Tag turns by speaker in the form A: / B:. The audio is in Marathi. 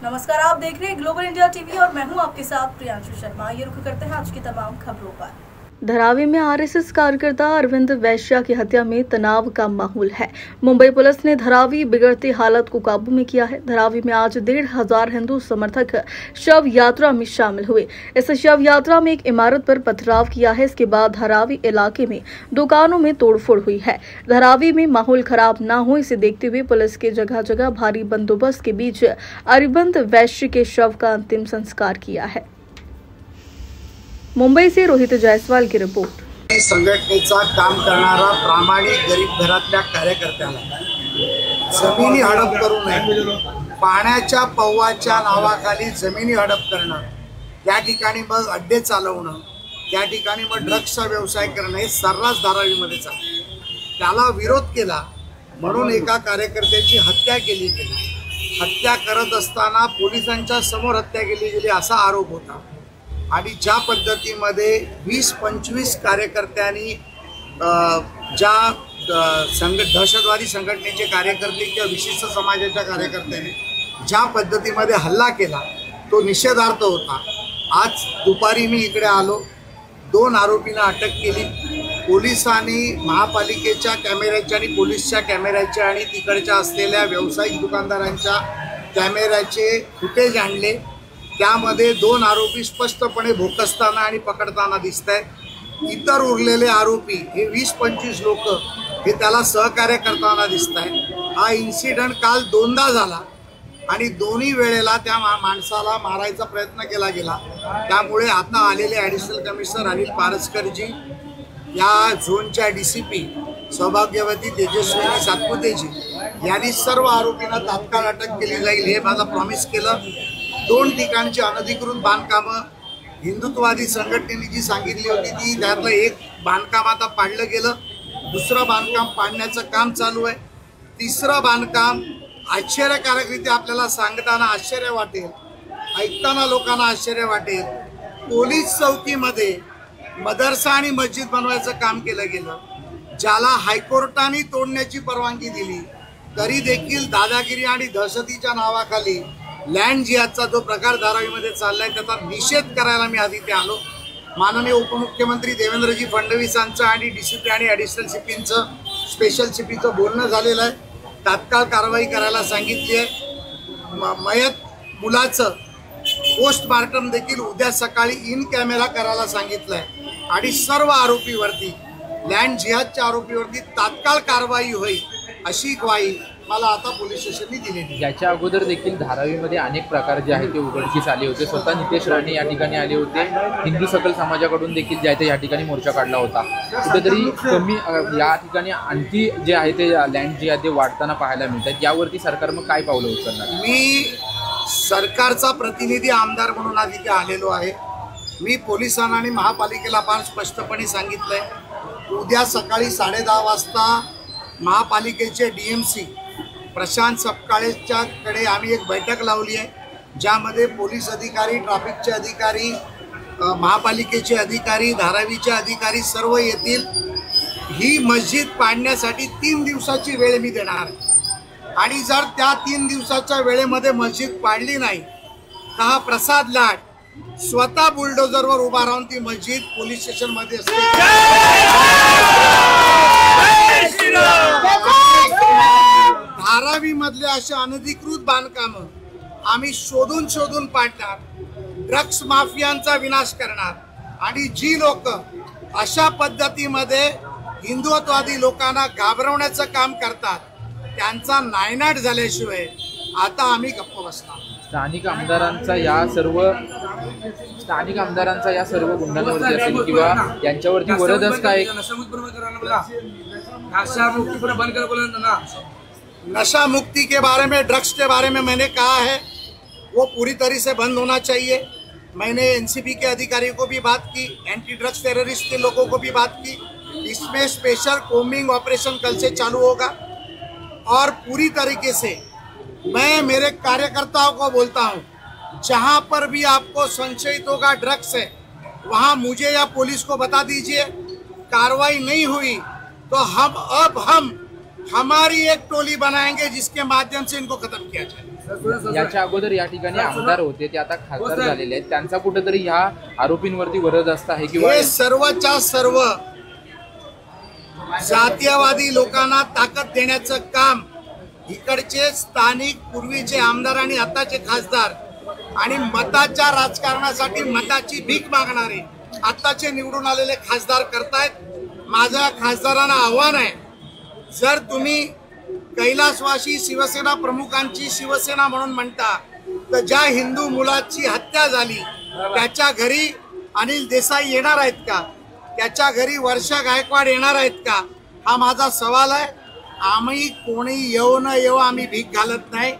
A: नमस्कार, आप देख रहे हैं ग्लोबल इंडिया टीवी और मैं हूं आपके साथ प्रियांशु शर्मा। ये रुक करते हैं आज की तमाम खबरों पर।
B: धारावी में आरएसएस कार्यकर्ता अरविंद वैश्य की हत्या में तनाव का माहौल है। मुंबई पुलिस ने धारावी बिगड़ती हालत को काबू में किया है। धारावी में आज 1,500 हिंदू समर्थक शव यात्रा में शामिल हुए। इस शव यात्रा में एक इमारत पर पथराव किया है। इसके बाद धारावी इलाके में दुकानों में तोड़फोड़ हुई है। धारावी में माहौल खराब न हो, इसे देखते हुए पुलिस के जगह जगह भारी बंदोबस्त के बीच अरविंद वैश्य के शव का अंतिम संस्कार किया है। मुंबई से रोहित जायसवाल की रिपोर्ट।
C: संघटनेचा काम करणारा प्रामाणिक गरीब घरातल्या कार्यकर्त्याला जमिनी हडप करू नये, पाण्याच्या पव्वाच्या नावाखाली जमिनी हडप करणं, त्या ठिकाणी मग अड्डे चालवणं, त्या ठिकाणी मग ड्रग्सचा व्यवसाय करणं हे सर्रास धारावीमध्ये चालतं। त्याला विरोध केला म्हणून एका कार्यकर्त्याची हत्या केली गेली। हत्या करत असताना पोलिसांच्या समोर हत्या केली गेली असा आरोप होता आणि ज्या पद्धतीमध्ये 20-25 कार्यकर्त्यांनी ज्या दहशतवादी संघटनेचे कार्यकर्ते किंवा विशिष्ट समाजाच्या कार्यकर्त्यांनी ज्या पद्धतीमध्ये हल्ला केला तो निषेधार्थ होता। आज दुपारी मी इकडे आलो, 2 आरोपींना अटक केली। पोलिसांनी महापालिकेच्या कॅमेऱ्याच्या आणि पोलीसच्या कॅमेऱ्याच्या आणि तिकडच्या असलेल्या व्यावसायिक दुकानदारांच्या कॅमेऱ्याचे फुटेज आणले। त्यामध्ये 2 आरोपी स्पष्टपणे भोकसताना आणि पकडताना दिसत आहेत। इतर उरलेले आरोपी हे 20-25 लोक हे त्याला सहकार्य करताना दिसत आहेत। हा इन्सिडेंट काल 2दा झाला आणि दोन्ही वेळेला त्या माणसाला मारायचा प्रयत्न केला गेला। त्यामुळे आता आलेले ॲडिशनल कमिशनर अनिल पारसकरजी, या झोनच्या DCP सौभाग्यवती तेजस्विनी सातपुतेजी यांनी सर्व आरोपींना तात्काळ अटक केली जाईल हे मला प्रॉमिस केलं। 2 ठिकाणची अनधिकृत बांधकामं हिंदुत्ववादी संघटनेने जी सांगितली होती ती त्यातलं एक बांधकाम आता पाडलं गेलं, दुसरं बांधकाम पाडण्याचं काम चालू आहे, तिसरं बांधकाम आश्चर्यकारकरीत्या आपल्याला सांगताना आश्चर्य वाटेल, ऐकताना लोकांना आश्चर्य वाटेल, पोलीस चौकीमध्ये मदरसा आणि मस्जिद बनवायचं काम केलं गेलं, ज्याला हायकोर्टाने तोडण्याची परवानगी दिली तरी देखील दादागिरी आणि दहशतीच्या नावाखाली लँड जिहादचा जो प्रकार धारावीमध्ये चाललाय त्याचा निषेध करायला मी आधी ते आलो। माननीय उपमुख्यमंत्री देवेंद्रजी फडणवीसांचं आणि DCP आणि ॲडिशनल CPचं स्पेशल CPचं बोलणं झालेलं आहे। तात्काळ कारवाई करायला सांगितली आहे। मयत मुलाचं पोस्टमार्टम देखील उद्या सकाळी इन कॅमेरा करायला सांगितलं आहे आणि सर्व आरोपीवरती लँड जिहादच्या आरोपीवरती तात्काळ कारवाई होईल अशी ग्वाही मला आता पोलीस स्टेशनने दिलेली।
D: याच्या अगोदर देखील धारावीमध्ये अनेक प्रकार जे आहेत ते उघडकीस आले होते। स्वतः नितेश राणे या ठिकाणी आले होते। हिंदू सकल समाजाकडून देखील जे आहे ते या ठिकाणी मोर्चा काढला होता। कुठेतरी कमी या ठिकाणी आणखी जे आहे ते लँड जे आहे ते वाढताना पाहायला मिळतात। यावरती सरकार मग काय पावलं उचलणार?
C: मी सरकारचा प्रतिनिधी आमदार म्हणून आधी इथे आलेलो आहे। मी पोलिसांना आणि महापालिकेला फार स्पष्टपणे सांगितलंय, उद्या सकाळी 10:30 वाजता महापालिकेचे DMC प्रशांत सपकाळेच्याकडे आम्ही एक बैठक लावली आहे, ज्यामध्ये पोलीस अधिकारी, ट्रॅफिकचे अधिकारी, महापालिकेचे अधिकारी, धारावीचे अधिकारी सर्व येतील। ही मस्जिद पाडण्यासाठी 3 दिवसाची वेळ मी देणार आहे आणि जर त्या 3 दिवसाच्या वेळेमध्ये मस्जिद पाडली नाही तर हा प्रसाद लाड स्वतः बुलडोजरवर उभा राहून ती मस्जिद पोलीस स्टेशनमध्ये धारावी मधले असे अनधिकृत बांधकामं आम्ही शोधून पाडणार, ड्रग्स माफियांचा विनाश करणार आणि जी लोक अशा पद्धतीमध्ये हिंदुत्ववादी लोकांना घाबरवण्याचं काम करतात त्यांचा नायनाट झाल्याशिवाय आता आम्ही गप्प बसणार।
D: स्थानिक आमदारांचा या सर्व गुन्ह्यांवरती असेल किंवा यांच्यावरती वरदच काय
C: नशा मुक्ति के बारे में, ड्रग्स के बारे में मैंने कहा है वो पूरी तरह से बंद होना चाहिए। मैंने NCP के अधिकारियों को भी बात की, एंटी ड्रग्स टेररिस्ट के लोगों को भी बात की। इसमें स्पेशल कोमिंग ऑपरेशन कल से चालू होगा और पूरी तरीके से मैं मेरे कार्यकर्ताओं को बोलता हूं, जहां पर भी आपको संशयित होगा ड्रग्स है वहां मुझे या पुलिस को बता दीजिए। कार्रवाई नहीं हुई तो हम हमारी एक टोली बनाएंगे जिसके माध्यम से इनको खत्म किया जाए।
D: याच्या अगोदर या ठिकाणी आमदार होते, ते आता खासदार झालेले आहेत, त्यांचा कुठेतरी ह्या आरोपींवरती बरदास्त आहे किंवा
C: हे सर्वच्या सर्व जातीयवादी लोकांना ताकद देण्याचं काम इकडचे स्थानिक पूर्वीचे आमदार आणि आताचे खासदार आणि मताच्या राजकारणासाठी मताची भीक मागणारे आताचे निवडून आलेले खासदार करतायत। माझ्या खासदारांना आव्हान आहे, जर तुम्ही कैलासवासी शिवसेना प्रमुखांची शिवसेना म्हणून म्हणता, तर ज्या हिंदू मुलाची हत्या झाली त्याच्या घरी अनिल देसाई येणार आहेत का? त्याच्या घरी वर्षा गायकवाड येणार आहेत का? हा माझा सवाल आहे। आम्ही कोणी येऊ न येऊ आम्ही भीक घालत नाही।